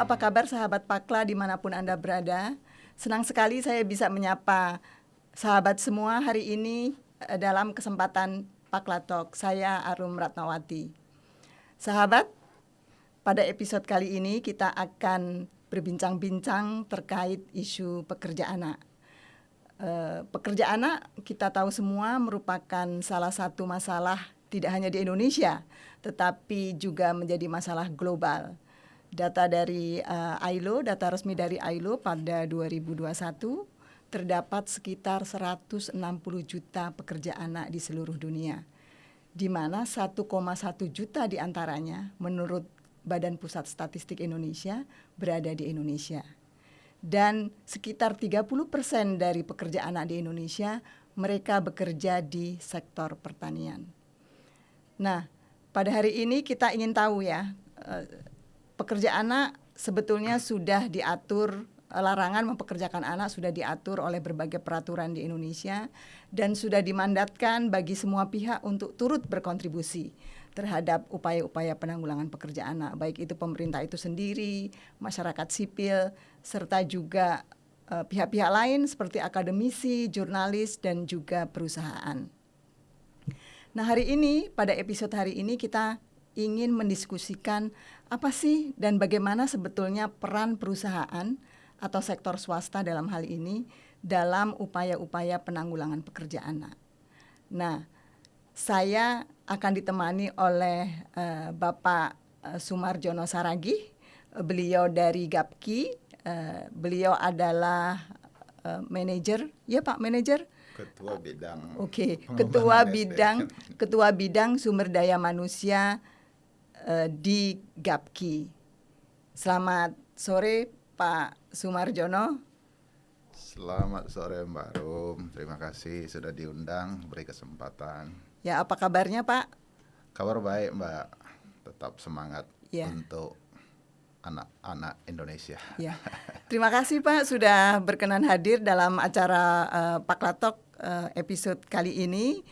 apa kabar sahabat Pakla dimanapun Anda berada? Senang sekali saya bisa menyapa sahabat semua hari ini dalam kesempatan Pakla Talk. Saya Arum Ratnawati. Sahabat, pada episode kali ini kita akan berbincang-bincang terkait isu pekerja anak. Pekerja anak kita tahu semua merupakan salah satu masalah tidak hanya di Indonesia, tetapi juga menjadi masalah global. Data dari ILO, data resmi dari ILO pada 2021 terdapat sekitar 160 juta pekerja anak di seluruh dunia, di mana 1,1 juta diantaranya menurut Badan Pusat Statistik Indonesia berada di Indonesia. Dan sekitar 30% dari pekerja anak di Indonesia mereka bekerja di sektor pertanian. Nah, pada hari ini kita ingin tahu ya, pekerja anak sebetulnya sudah diatur, larangan mempekerjakan anak sudah diatur oleh berbagai peraturan di Indonesia dan sudah dimandatkan bagi semua pihak untuk turut berkontribusi terhadap upaya-upaya penanggulangan pekerja anak, baik itu pemerintah itu sendiri, masyarakat sipil, serta juga pihak-pihak lain seperti akademisi, jurnalis, dan juga perusahaan. Nah, hari ini, pada episode hari ini kita ingin mendiskusikan apa sih dan bagaimana sebetulnya peran perusahaan atau sektor swasta dalam hal ini dalam upaya-upaya penanggulangan pekerja anak. Nah, saya akan ditemani oleh Bapak Sumarjono Saragih, beliau dari Gapki, beliau adalah manajer, ya Pak manajer? Ketua bidang. Oke, pengembangan ketua bidang sumber daya manusia di Gapki. Selamat sore Pak Sumarjono. Selamat sore Mbak Rum, terima kasih sudah diundang, beri kesempatan. Ya, apa kabarnya Pak? Kabar baik Mbak, tetap semangat Ya. untuk anak-anak Indonesia. Ya, terima kasih Pak sudah berkenan hadir dalam acara Pakla Talk episode kali ini.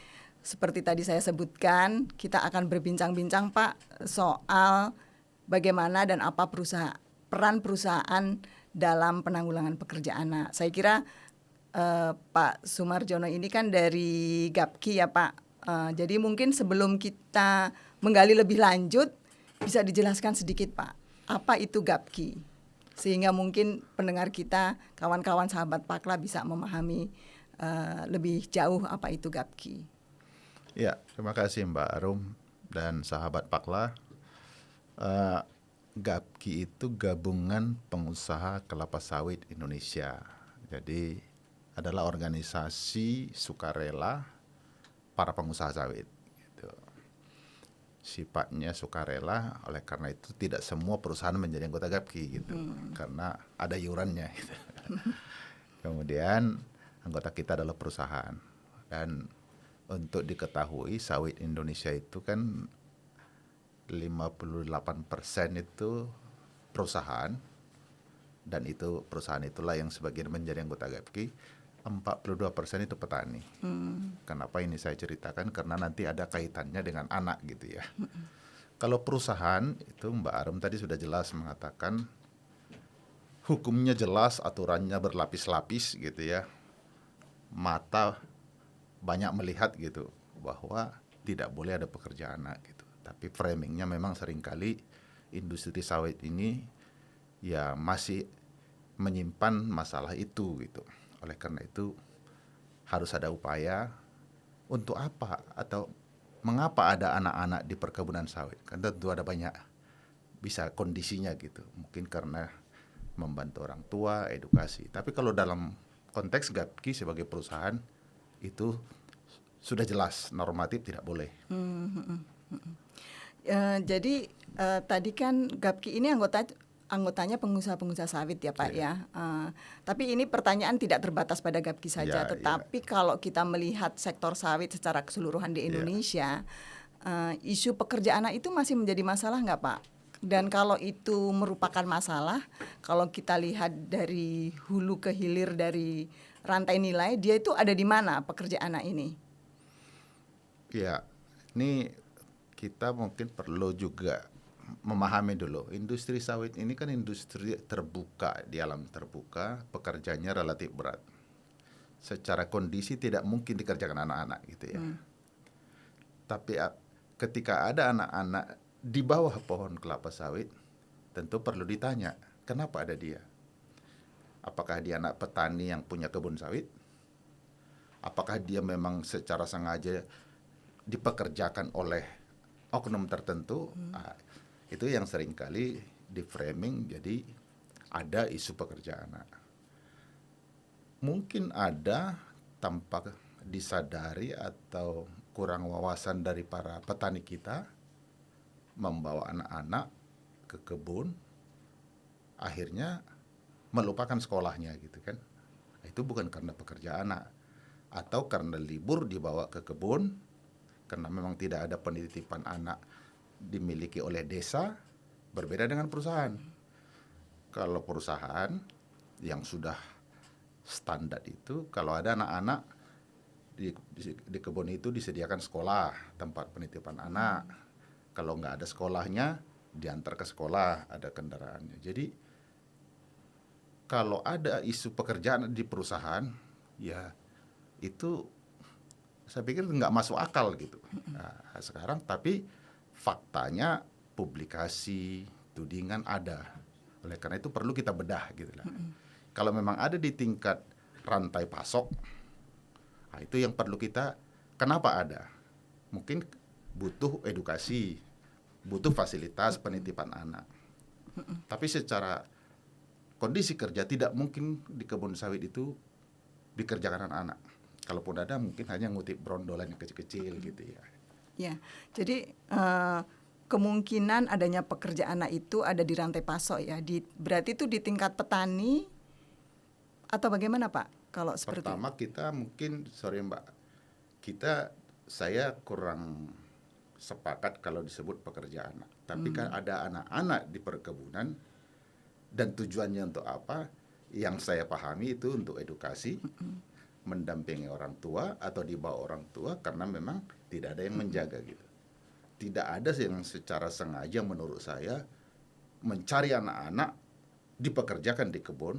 Seperti tadi saya sebutkan, kita akan berbincang-bincang Pak soal bagaimana dan apa peran perusahaan dalam penanggulangan pekerja anak. Saya kira Pak Sumarjono ini kan dari Gapki ya Pak. Jadi mungkin sebelum kita menggali lebih lanjut, bisa dijelaskan sedikit Pak, apa itu Gapki? Sehingga mungkin pendengar kita, kawan-kawan sahabat Pakla bisa memahami lebih jauh apa itu Gapki. Ya, terima kasih Mbak Arum dan sahabat Pakla. Gapki itu gabungan pengusaha kelapa sawit Indonesia. Jadi adalah organisasi sukarela para pengusaha sawit. Gitu. Sifatnya sukarela, oleh karena itu tidak semua perusahaan menjadi anggota Gapki gitu, karena ada iurannya. Gitu. Kemudian anggota kita adalah perusahaan, dan untuk diketahui sawit Indonesia itu kan 58% itu perusahaan, dan itu perusahaan itulah yang sebagian menjadi anggota Gapki. 42% itu petani. Kenapa ini saya ceritakan? Karena nanti ada kaitannya dengan anak gitu ya. Kalau perusahaan itu Mbak Arum tadi sudah jelas mengatakan hukumnya jelas, aturannya berlapis-lapis gitu ya. Mata banyak melihat gitu bahwa tidak boleh ada pekerja anak gitu. Tapi framingnya memang seringkali industri sawit ini ya masih menyimpan masalah itu gitu. Oleh karena itu harus ada upaya untuk apa atau mengapa ada anak-anak di perkebunan sawit. Kan tentu ada banyak bisa kondisinya gitu. Mungkin karena membantu orang tua, edukasi. Tapi kalau dalam konteks Gapki sebagai perusahaan itu sudah jelas normatif tidak boleh. Jadi tadi kan Gapki ini anggotanya pengusaha-pengusaha sawit ya Pak ya. Tapi ini pertanyaan tidak terbatas pada Gapki saja, tetapi kalau kita melihat sektor sawit secara keseluruhan di Indonesia, isu pekerja anak itu masih menjadi masalah nggak Pak? Dan kalau itu merupakan masalah, kalau kita lihat dari hulu ke hilir dari rantai nilai, dia itu ada di mana pekerja anak ini? Ya, ini kita mungkin perlu juga memahami dulu, industri sawit ini kan industri terbuka, di alam terbuka, pekerjaannya relatif berat. Secara kondisi tidak mungkin dikerjakan anak-anak gitu ya. Tapi ketika ada anak-anak di bawah pohon kelapa sawit, tentu perlu ditanya, kenapa ada dia? Apakah dia anak petani yang punya kebun sawit? Apakah dia memang secara sengaja dipekerjakan oleh oknum tertentu? Itu yang seringkali di framing jadi ada isu pekerja anak. Mungkin ada tanpa disadari atau kurang wawasan dari para petani kita membawa anak-anak ke kebun, akhirnya melupakan sekolahnya gitu kan. Itu bukan karena pekerja anak, atau karena libur dibawa ke kebun, karena memang tidak ada penitipan anak dimiliki oleh desa, berbeda dengan perusahaan. Kalau perusahaan yang sudah standar itu, kalau ada anak-anak di kebun itu disediakan sekolah, tempat penitipan anak. Kalau nggak ada sekolahnya, diantar ke sekolah, ada kendaraannya. Jadi kalau ada isu pekerjaan di perusahaan, ya itu saya pikir nggak masuk akal gitu. Nah, sekarang tapi faktanya publikasi, tudingan ada. Oleh karena itu perlu kita bedah gitu lah. Kalau memang ada di tingkat rantai pasok, nah itu yang perlu kita, kenapa ada? Mungkin butuh edukasi, butuh fasilitas penitipan anak. Tapi secara kondisi kerja tidak mungkin di kebun sawit itu dikerjakan anak-anak. Kalaupun ada mungkin hanya ngutip brondolan yang kecil-kecil gitu ya. Ya, jadi kemungkinan adanya pekerja anak itu ada di rantai pasok ya. Berarti itu di tingkat petani atau bagaimana Pak? Kalau seperti Pertama kita mungkin, sorry Mbak, saya kurang sepakat kalau disebut pekerja anak. Tapi kan ada anak-anak di perkebunan dan tujuannya untuk apa? Yang saya pahami itu untuk edukasi, mendampingi orang tua atau di bawah orang tua karena memang tidak ada yang menjaga gitu. Tidak ada yang secara sengaja menurut saya mencari anak-anak dipekerjakan di kebun,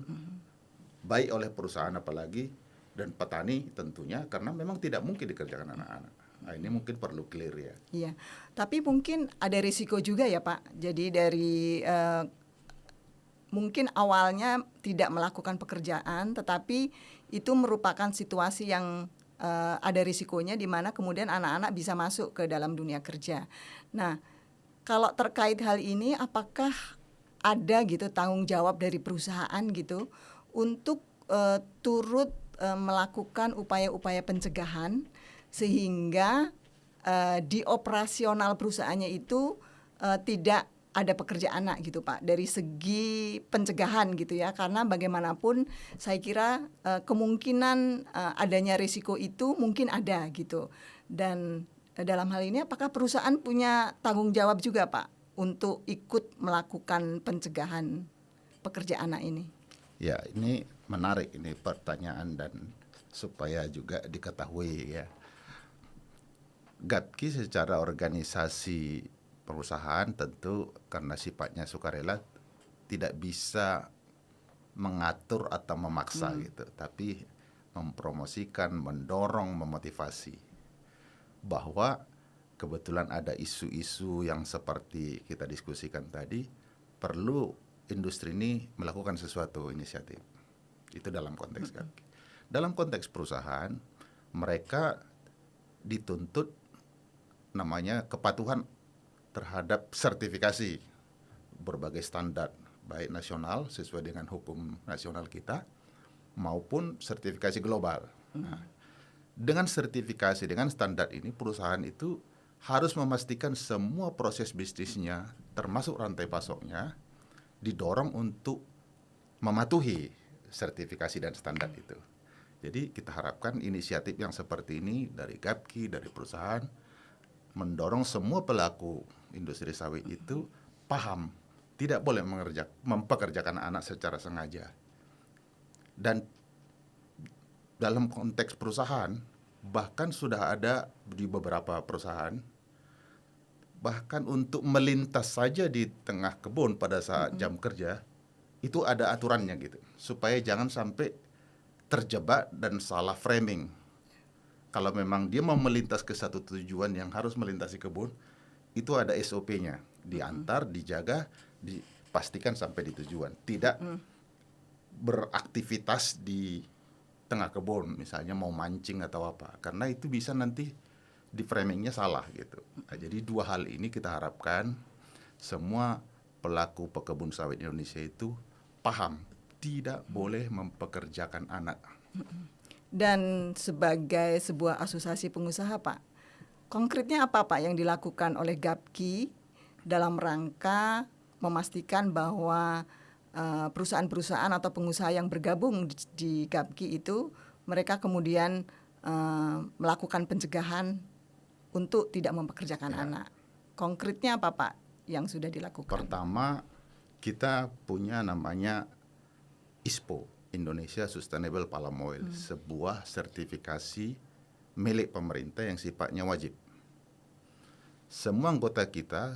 baik oleh perusahaan apalagi dan petani tentunya, karena memang tidak mungkin dikerjakan anak-anak. Nah, ini mungkin perlu clear ya. Iya, tapi mungkin ada risiko juga ya Pak. Jadi dari mungkin awalnya tidak melakukan pekerjaan, tetapi itu merupakan situasi yang ada risikonya di mana kemudian anak-anak bisa masuk ke dalam dunia kerja. Nah, kalau terkait hal ini, apakah ada gitu tanggung jawab dari perusahaan gitu untuk turut melakukan upaya-upaya pencegahan sehingga di operasional perusahaannya itu tidak ada pekerja anak gitu Pak, dari segi pencegahan gitu ya, karena bagaimanapun saya kira kemungkinan adanya risiko itu mungkin ada gitu. Dan dalam hal ini apakah perusahaan punya tanggung jawab juga Pak untuk ikut melakukan pencegahan pekerja anak ini? Ya, ini menarik ini pertanyaan dan supaya juga diketahui ya. GAPKI secara organisasi perusahaan tentu karena sifatnya sukarela tidak bisa mengatur atau memaksa gitu, tapi mempromosikan, mendorong, memotivasi bahwa kebetulan ada isu-isu yang seperti kita diskusikan tadi, perlu industri ini melakukan sesuatu inisiatif. Itu dalam konteks GAPKI. Dalam konteks perusahaan, mereka dituntut namanya kepatuhan terhadap sertifikasi berbagai standar, baik nasional sesuai dengan hukum nasional kita maupun sertifikasi global. Nah, dengan sertifikasi, dengan standar ini perusahaan itu harus memastikan semua proses bisnisnya termasuk rantai pasoknya didorong untuk mematuhi sertifikasi dan standar itu. Jadi kita harapkan inisiatif yang seperti ini dari GAPKI, dari perusahaan mendorong semua pelaku industri sawit itu paham tidak boleh mempekerjakan anak secara sengaja. Dan dalam konteks perusahaan bahkan sudah ada di beberapa perusahaan bahkan untuk melintas saja di tengah kebun pada saat jam kerja itu ada aturannya gitu, supaya jangan sampai terjebak dan salah framing. Kalau memang dia mau melintas ke satu tujuan yang harus melintasi kebun, itu ada SOP-nya, diantar, dijaga, dipastikan sampai di tujuan. Tidak beraktivitas di tengah kebun, misalnya mau mancing atau apa, karena itu bisa nanti di framingnya salah gitu. Nah, jadi dua hal ini kita harapkan semua pelaku pekebun sawit Indonesia itu paham tidak boleh mempekerjakan anak. Dan sebagai sebuah asosiasi pengusaha, Pak, konkretnya apa Pak yang dilakukan oleh GAPKI dalam rangka memastikan bahwa perusahaan-perusahaan atau pengusaha yang bergabung di GAPKI itu mereka kemudian melakukan pencegahan untuk tidak mempekerjakan anak. Konkretnya apa Pak yang sudah dilakukan? Pertama, kita punya namanya ISPO, Indonesia Sustainable Palm Oil, sebuah sertifikasi milik pemerintah yang sifatnya wajib. Semua anggota kita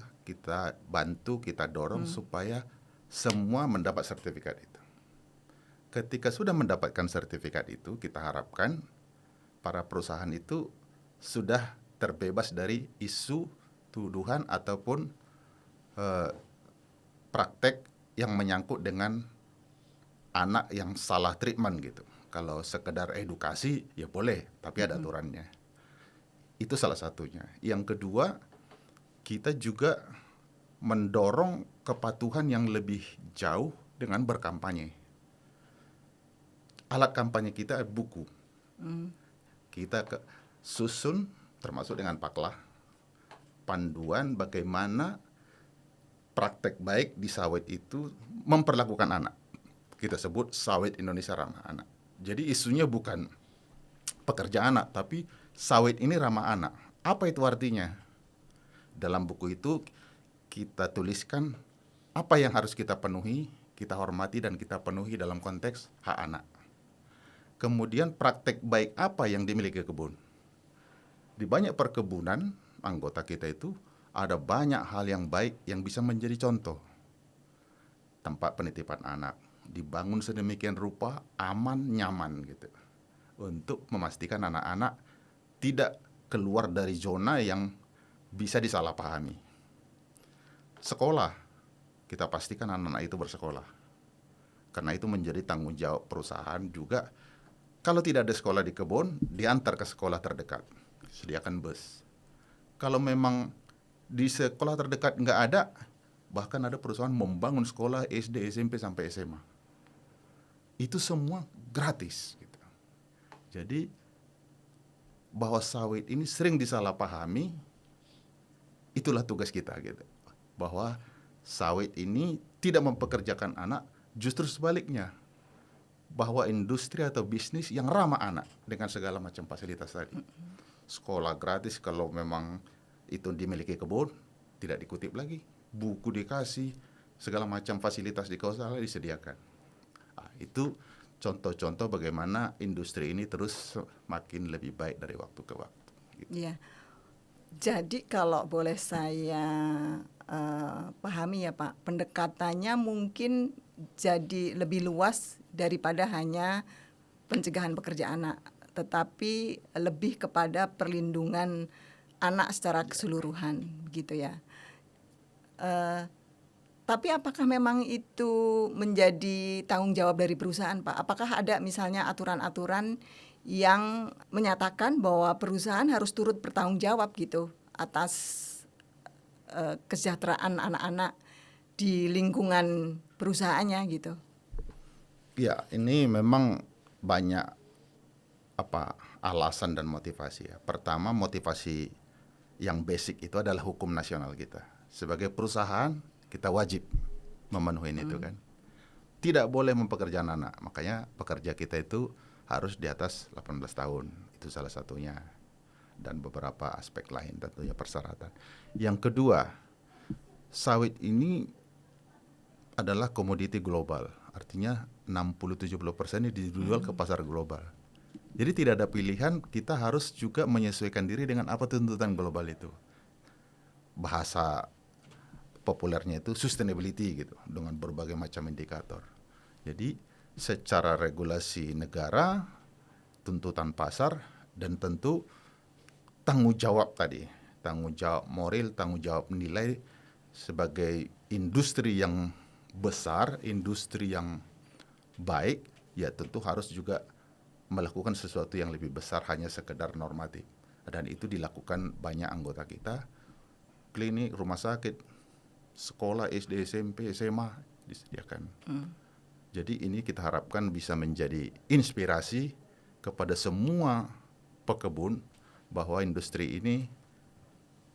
bantu, kita dorong supaya semua mendapat sertifikat itu. Ketika sudah mendapatkan sertifikat itu, kita harapkan para perusahaan itu sudah terbebas dari isu, tuduhan ataupun praktek yang menyangkut dengan anak yang salah treatment gitu. Kalau sekedar edukasi ya boleh, tapi ada aturannya. Itu salah satunya. Yang kedua, kita juga mendorong kepatuhan yang lebih jauh dengan berkampanye. Alat kampanye kita buku. Kita susun termasuk dengan Paklah panduan bagaimana praktek baik di sawit itu memperlakukan anak. Kita sebut sawit Indonesia ramah anak. Jadi isunya bukan pekerja anak, tapi sawit ini ramah anak. Apa itu artinya? Dalam buku itu kita tuliskan apa yang harus kita penuhi, kita hormati dan kita penuhi dalam konteks hak anak. Kemudian praktek baik apa yang dimiliki kebun. Di banyak perkebunan anggota kita itu ada banyak hal yang baik yang bisa menjadi contoh. Tempat penitipan anak dibangun sedemikian rupa aman, nyaman gitu. Untuk memastikan anak-anak tidak keluar dari zona yang bisa disalahpahami. Sekolah, kita pastikan anak-anak itu bersekolah. Karena itu menjadi tanggung jawab perusahaan juga. Kalau tidak ada sekolah di kebun, diantar ke sekolah terdekat. Sediakan bus. Kalau memang di sekolah terdekat nggak ada, bahkan ada perusahaan membangun sekolah SD, SMP, sampai SMA. Itu semua gratis. Gitu. Jadi, bahwa sawit ini sering disalahpahami, itulah tugas kita. Gitu. Bahwa sawit ini tidak mempekerjakan anak, justru sebaliknya. Bahwa industri atau bisnis yang ramah anak dengan segala macam fasilitas tadi. Sekolah gratis kalau memang itu dimiliki kebun, tidak dikutip lagi. Buku dikasih, segala macam fasilitas di kawasan disediakan. Nah, itu contoh-contoh bagaimana industri ini terus makin lebih baik dari waktu ke waktu. Gitu. Iya. Jadi kalau boleh saya pahami ya Pak, pendekatannya mungkin jadi lebih luas daripada hanya pencegahan pekerja anak, tetapi lebih kepada perlindungan anak secara keseluruhan, gitu ya. Tapi apakah memang itu menjadi tanggung jawab dari perusahaan, Pak? Apakah ada misalnya aturan-aturan yang menyatakan bahwa perusahaan harus turut bertanggung jawab gitu atas kesejahteraan anak-anak di lingkungan perusahaannya gitu? Ya, ini memang banyak alasan dan motivasi ya. Pertama, motivasi yang basic itu adalah hukum nasional kita. Sebagai perusahaan, kita wajib memenuhi itu kan. Tidak boleh mempekerjakan anak. Makanya pekerja kita itu harus di atas 18 tahun. Itu salah satunya. Dan beberapa aspek lain tentunya persyaratan. Yang kedua, sawit ini adalah komoditi global. Artinya 60-70% ini dijual ke pasar global. Jadi tidak ada pilihan, kita harus juga menyesuaikan diri dengan apa tuntutan global itu. bahasa populernya itu sustainability gitu, dengan berbagai macam indikator. Jadi secara regulasi negara, tuntutan pasar, dan tentu tanggung jawab tadi, tanggung jawab moral, tanggung jawab nilai sebagai industri yang besar, industri yang baik, ya tentu harus juga melakukan sesuatu yang lebih besar hanya sekedar normatif. Dan itu dilakukan banyak anggota kita, klinik, rumah sakit, sekolah, SD, SMP, SMA disediakan. Jadi ini kita harapkan bisa menjadi inspirasi kepada semua pekebun bahwa industri ini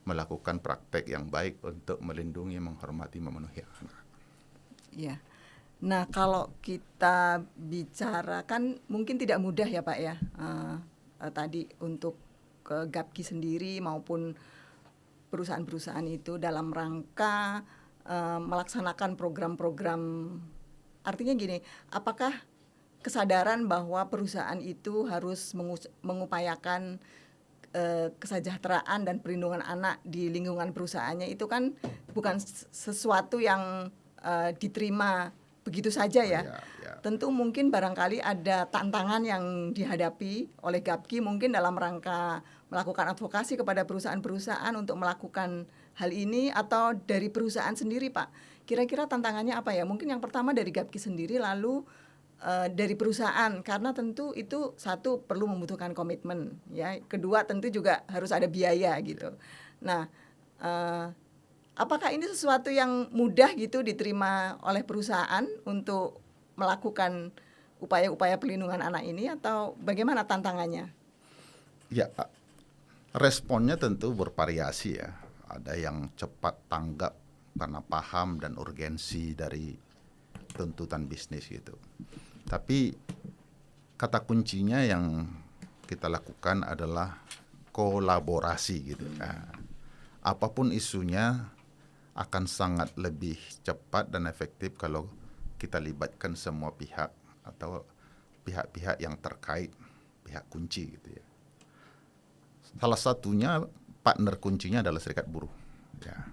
melakukan praktek yang baik untuk melindungi, menghormati, memenuhi anak. Ya. Nah, kalau kita bicara kan mungkin tidak mudah ya Pak ya, tadi untuk GAPKI sendiri maupun perusahaan-perusahaan itu dalam rangka melaksanakan program-program. Artinya gini, apakah kesadaran bahwa perusahaan itu harus mengupayakan kesejahteraan dan perlindungan anak di lingkungan perusahaannya itu kan bukan sesuatu yang diterima begitu saja ya. Tentu mungkin barangkali ada tantangan yang dihadapi oleh GAPKI mungkin dalam rangka melakukan advokasi kepada perusahaan-perusahaan untuk melakukan hal ini, atau dari perusahaan sendiri Pak. Kira-kira tantangannya apa ya? Mungkin yang pertama dari GAPKI sendiri, lalu dari perusahaan, karena tentu itu satu perlu membutuhkan komitmen ya, kedua tentu juga harus ada biaya gitu. Nah, apakah ini sesuatu yang mudah gitu diterima oleh perusahaan untuk melakukan upaya-upaya perlindungan anak ini, atau bagaimana tantangannya? Ya, responnya tentu bervariasi ya. Ada yang cepat tanggap karena paham dan urgensi dari tuntutan bisnis gitu. Tapi kata kuncinya yang kita lakukan adalah kolaborasi gitu. Nah, apapun isunya akan sangat lebih cepat dan efektif kalau kita libatkan semua pihak atau pihak-pihak yang terkait, pihak kunci gitu ya. Salah satunya partner kuncinya adalah serikat buruh. Ya.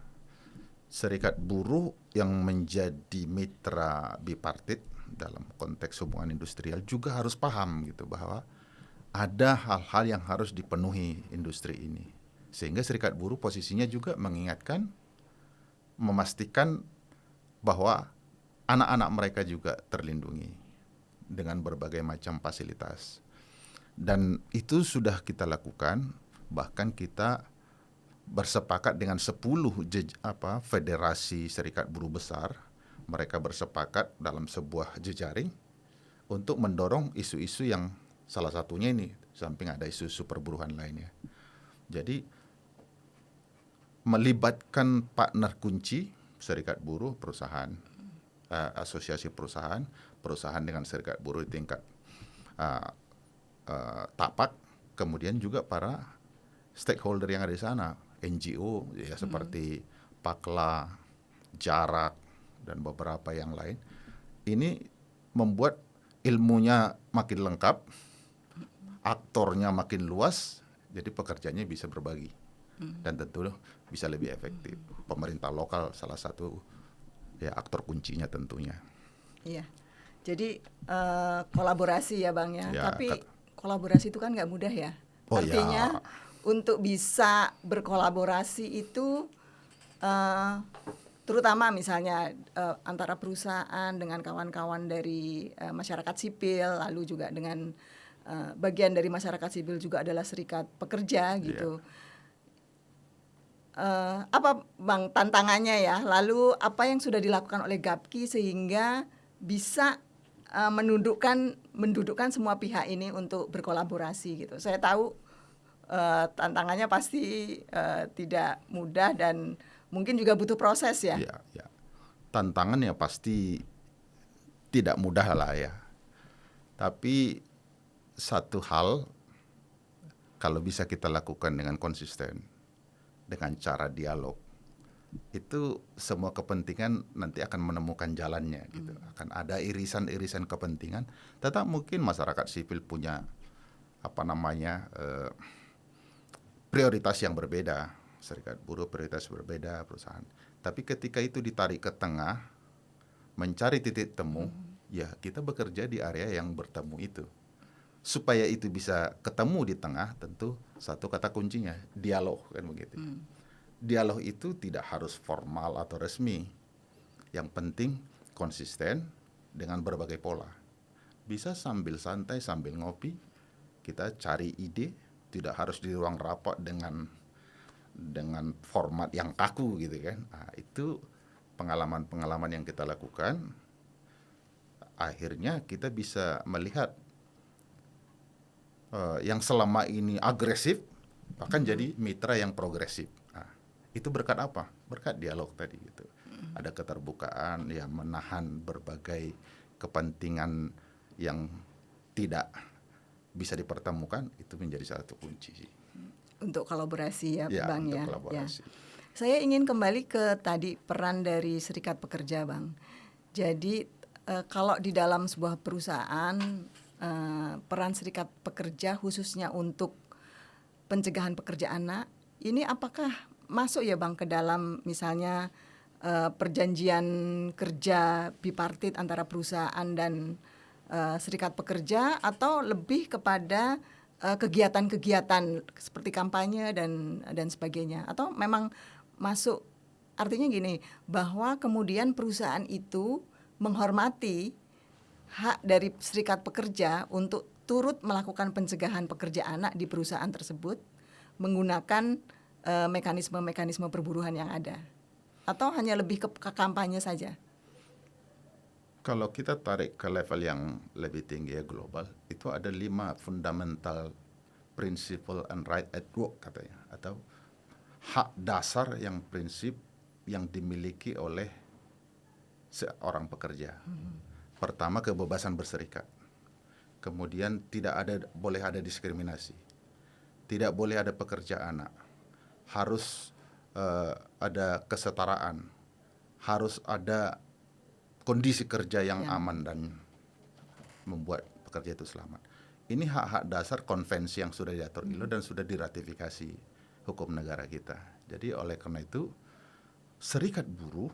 Serikat buruh yang menjadi mitra bipartit dalam konteks hubungan industrial juga harus paham gitu bahwa ada hal-hal yang harus dipenuhi industri ini. Sehingga serikat buruh posisinya juga mengingatkan, memastikan bahwa anak-anak mereka juga terlindungi dengan berbagai macam fasilitas. Dan itu sudah kita lakukan, bahkan kita bersepakat dengan 10 federasi serikat buruh besar. Mereka bersepakat dalam sebuah jejaring untuk mendorong isu-isu yang salah satunya ini, samping ada isu-isu perburuhan lainnya. Jadi melibatkan partner kunci, serikat buruh, perusahaan, asosiasi perusahaan, perusahaan dengan serikat buruh di tingkat tapak, kemudian juga para stakeholder yang ada di sana, NGO ya seperti Pakla, Jarak, dan beberapa yang lain. Ini membuat ilmunya makin lengkap, aktornya makin luas, jadi pekerjaannya bisa berbagi dan tentu bisa lebih efektif. Pemerintah lokal salah satu ya aktor kuncinya tentunya. Iya, jadi kolaborasi ya Bang ya. Ya, tapi kolaborasi itu kan nggak mudah ya. Artinya untuk bisa berkolaborasi itu terutama misalnya antara perusahaan dengan kawan-kawan dari masyarakat sipil, lalu juga dengan bagian dari masyarakat sipil juga adalah serikat pekerja gitu. Apa Bang tantangannya ya? Lalu apa yang sudah dilakukan oleh GAPKI sehingga bisa mendudukkan semua pihak ini untuk berkolaborasi gitu. Saya tahu tantangannya pasti tidak mudah dan mungkin juga butuh proses ya. Ya. Tantangannya pasti tidak mudah lah ya. Tapi satu hal, kalau bisa kita lakukan dengan konsisten, dengan cara dialog, itu semua kepentingan nanti akan menemukan jalannya gitu. Akan ada irisan-irisan kepentingan, tetap mungkin masyarakat sipil punya prioritas yang berbeda. serikat buruh prioritas berbeda perusahaan. Tapi ketika itu ditarik ke tengah, mencari titik temu, ya kita bekerja di area yang bertemu itu. Supaya itu bisa ketemu di tengah, tentu satu kata kuncinya, dialog, kan begitu. Dialog itu tidak harus formal atau resmi. Yang penting konsisten dengan berbagai pola. Bisa sambil santai, sambil ngopi, kita cari ide, tidak harus di ruang rapat dengan format yang kaku gitu kan. Nah, itu pengalaman-pengalaman yang kita lakukan, akhirnya kita bisa melihat yang selama ini agresif bahkan jadi mitra yang progresif. Nah, itu berkat apa? Berkat dialog tadi gitu. Ada keterbukaan yang menahan berbagai kepentingan yang tidak bisa dipertemukan, itu menjadi satu kunci sih. Untuk kolaborasi ya, Bang untuk ya. Kolaborasi. Ya. Saya ingin kembali ke tadi peran dari serikat pekerja, Bang. Jadi kalau di dalam sebuah perusahaan peran serikat pekerja khususnya untuk pencegahan pekerja anak ini apakah masuk ya, Bang, ke dalam misalnya perjanjian kerja bipartit antara perusahaan dan serikat pekerja, atau lebih kepada kegiatan-kegiatan seperti kampanye dan sebagainya, atau memang masuk, artinya gini, bahwa kemudian perusahaan itu menghormati hak dari serikat pekerja untuk turut melakukan pencegahan pekerja anak di perusahaan tersebut menggunakan mekanisme-mekanisme perburuhan yang ada, atau hanya lebih ke kampanye saja? Kalau kita tarik ke level yang lebih tinggi ya, global, itu ada 5 fundamental principle and right at work katanya, atau hak dasar yang prinsip yang dimiliki oleh seorang pekerja. Pertama, kebebasan berserikat. Kemudian boleh ada diskriminasi. Tidak boleh ada pekerja anak. Harus ada kesetaraan. Harus ada kondisi kerja yang aman dan membuat pekerja itu selamat. Ini hak-hak dasar konvensi yang sudah diatur ILO dan sudah diratifikasi hukum negara kita. Jadi oleh karena itu, serikat buruh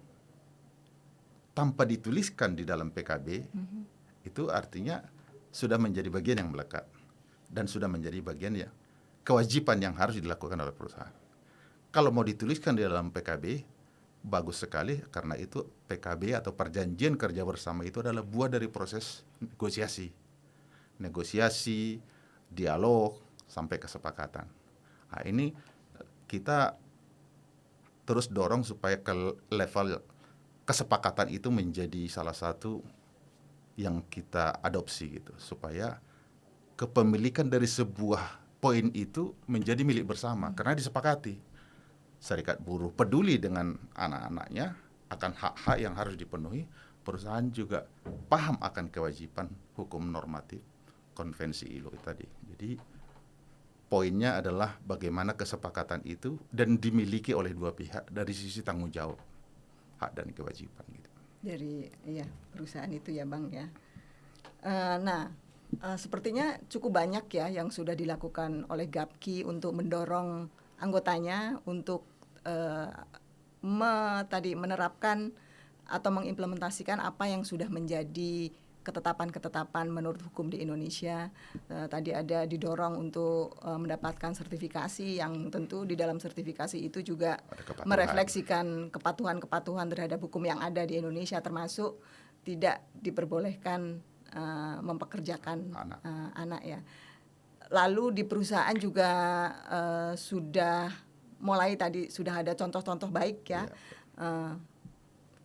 tanpa dituliskan di dalam PKB, itu artinya sudah menjadi bagian yang melekat dan sudah menjadi bagian ya kewajiban yang harus dilakukan oleh perusahaan. Kalau mau dituliskan di dalam PKB, bagus sekali, karena itu PKB atau perjanjian kerja bersama itu adalah buah dari proses negosiasi, dialog sampai kesepakatan. Nah, ini kita terus dorong supaya ke level kesepakatan itu menjadi salah satu yang kita adopsi gitu, supaya kepemilikan dari sebuah poin itu menjadi milik bersama karena disepakati. Serikat buruh peduli dengan anak-anaknya akan hak-hak yang harus dipenuhi, perusahaan juga paham akan kewajiban hukum normatif konvensi ILO tadi. Jadi poinnya adalah bagaimana kesepakatan itu dan dimiliki oleh dua pihak dari sisi tanggung jawab, hak dan kewajiban gitu. Dari perusahaan itu ya, Bang ya. Sepertinya cukup banyak ya yang sudah dilakukan oleh GAPKI untuk mendorong anggotanya untuk menerapkan atau mengimplementasikan apa yang sudah menjadi ketetapan-ketetapan menurut hukum di Indonesia. Tadi ada didorong untuk mendapatkan sertifikasi yang tentu di dalam sertifikasi itu juga merefleksikan kepatuhan-kepatuhan terhadap hukum yang ada di Indonesia, termasuk tidak diperbolehkan mempekerjakan anak ya. Lalu di perusahaan juga sudah mulai tadi sudah ada contoh-contoh baik ya.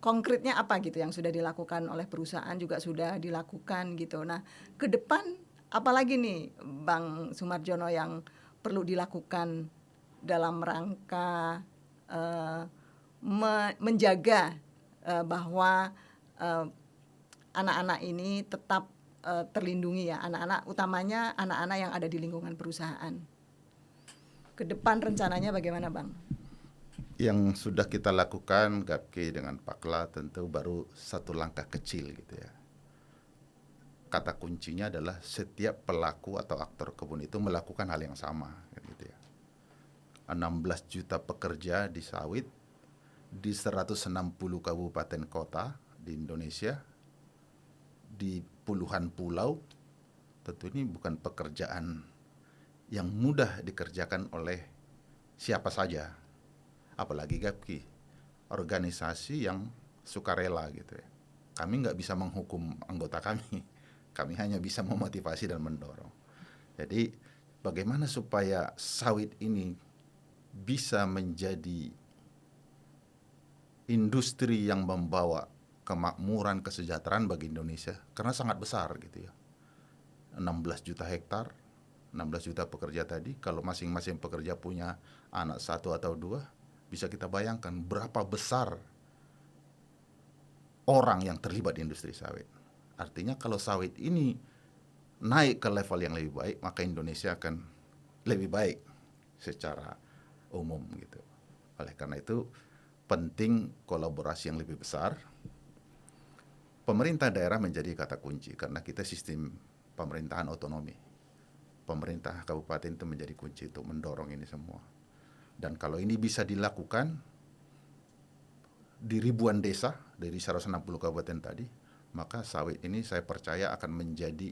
Konkretnya apa gitu yang sudah dilakukan oleh perusahaan, juga sudah dilakukan gitu. Nah, ke depan apalagi nih Bang Soemarjono yang perlu dilakukan dalam rangka menjaga bahwa anak-anak ini tetap terlindungi ya, anak-anak, utamanya anak-anak yang ada di lingkungan perusahaan. Ke depan rencananya bagaimana, Bang? Yang sudah kita lakukan GAPKI dengan Pakla tentu baru satu langkah kecil gitu ya. Kata kuncinya adalah setiap pelaku atau aktor kebun itu melakukan hal yang sama gitu ya. 16 juta pekerja di sawit di 160 kabupaten kota di Indonesia, di puluhan pulau. Tentu ini bukan pekerjaan yang mudah dikerjakan oleh siapa saja, apalagi GAPKI, organisasi yang sukarela gitu ya. Kami nggak bisa menghukum anggota kami hanya bisa memotivasi dan mendorong. Jadi bagaimana supaya sawit ini bisa menjadi industri yang membawa kemakmuran, kesejahteraan bagi Indonesia, karena sangat besar gitu ya. 16 juta hektar, 16 juta pekerja tadi, kalau masing-masing pekerja punya anak 1 atau 2, bisa kita bayangkan berapa besar orang yang terlibat di industri sawit. Artinya kalau sawit ini naik ke level yang lebih baik, maka Indonesia akan lebih baik secara umum gitu. Oleh karena itu penting kolaborasi yang lebih besar. Pemerintah daerah menjadi kata kunci karena kita sistem pemerintahan otonomi. Pemerintah kabupaten itu menjadi kunci untuk mendorong ini semua. Dan kalau ini bisa dilakukan di ribuan desa dari 160 kabupaten tadi, maka sawit ini saya percaya akan menjadi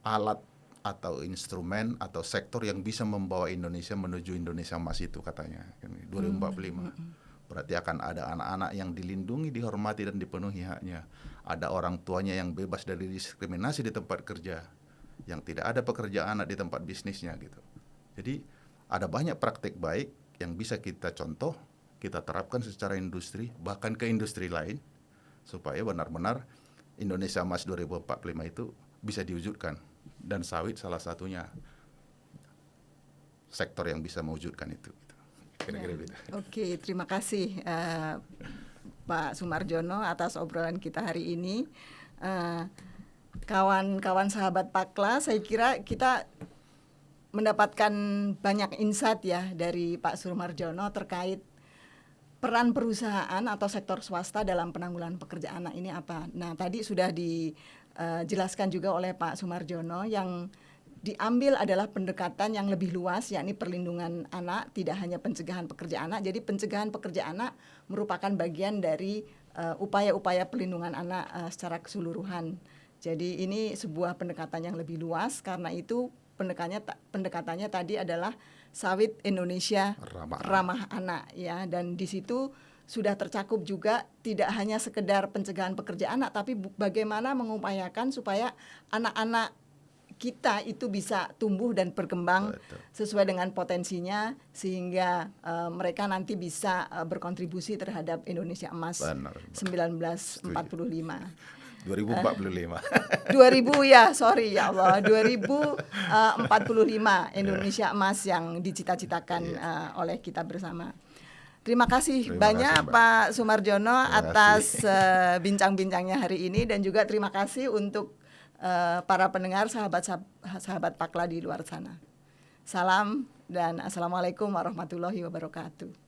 alat atau instrumen atau sektor yang bisa membawa Indonesia menuju Indonesia Emas itu katanya 2045. Berarti akan ada anak-anak yang dilindungi, dihormati dan dipenuhi haknya. Ada orang tuanya yang bebas dari diskriminasi di tempat kerja, yang tidak ada pekerjaan anak di tempat bisnisnya gitu. Jadi ada banyak praktik baik yang bisa kita contoh, kita terapkan secara industri, bahkan ke industri lain, supaya benar-benar Indonesia Emas 2045 itu bisa diwujudkan. Dan sawit salah satunya sektor yang bisa mewujudkan itu. Kira-kira gitu. Oke, terima kasih Pak Soemarjono atas obrolan kita hari ini. Kawan-kawan sahabat Pakla, saya kira kita mendapatkan banyak insight ya dari Pak Soemarjono terkait peran perusahaan atau sektor swasta dalam penanggulangan pekerjaan anak ini apa. Nah, tadi sudah dijelaskan juga oleh Pak Soemarjono, yang diambil adalah pendekatan yang lebih luas, yakni perlindungan anak, tidak hanya pencegahan pekerja anak. Jadi pencegahan pekerja anak merupakan bagian dari upaya-upaya perlindungan anak secara keseluruhan. Jadi ini sebuah pendekatan yang lebih luas, karena itu pendekatannya tadi adalah sawit Indonesia ramah anak ya, dan di situ sudah tercakup juga tidak hanya sekedar pencegahan pekerja anak, tapi bagaimana mengupayakan supaya anak-anak kita itu bisa tumbuh dan berkembang sesuai dengan potensinya, sehingga mereka nanti bisa berkontribusi terhadap Indonesia Emas 1945. 2045. 2000 ya, sorry ya Allah, 2045 Indonesia Emas yang dicita-citakan oleh kita bersama. Terima kasih banyak Pak Soemarjono atas bincang-bincangnya hari ini, dan juga terima kasih untuk para pendengar sahabat Pakla di luar sana. Salam dan assalamualaikum warahmatullahi wabarakatuh.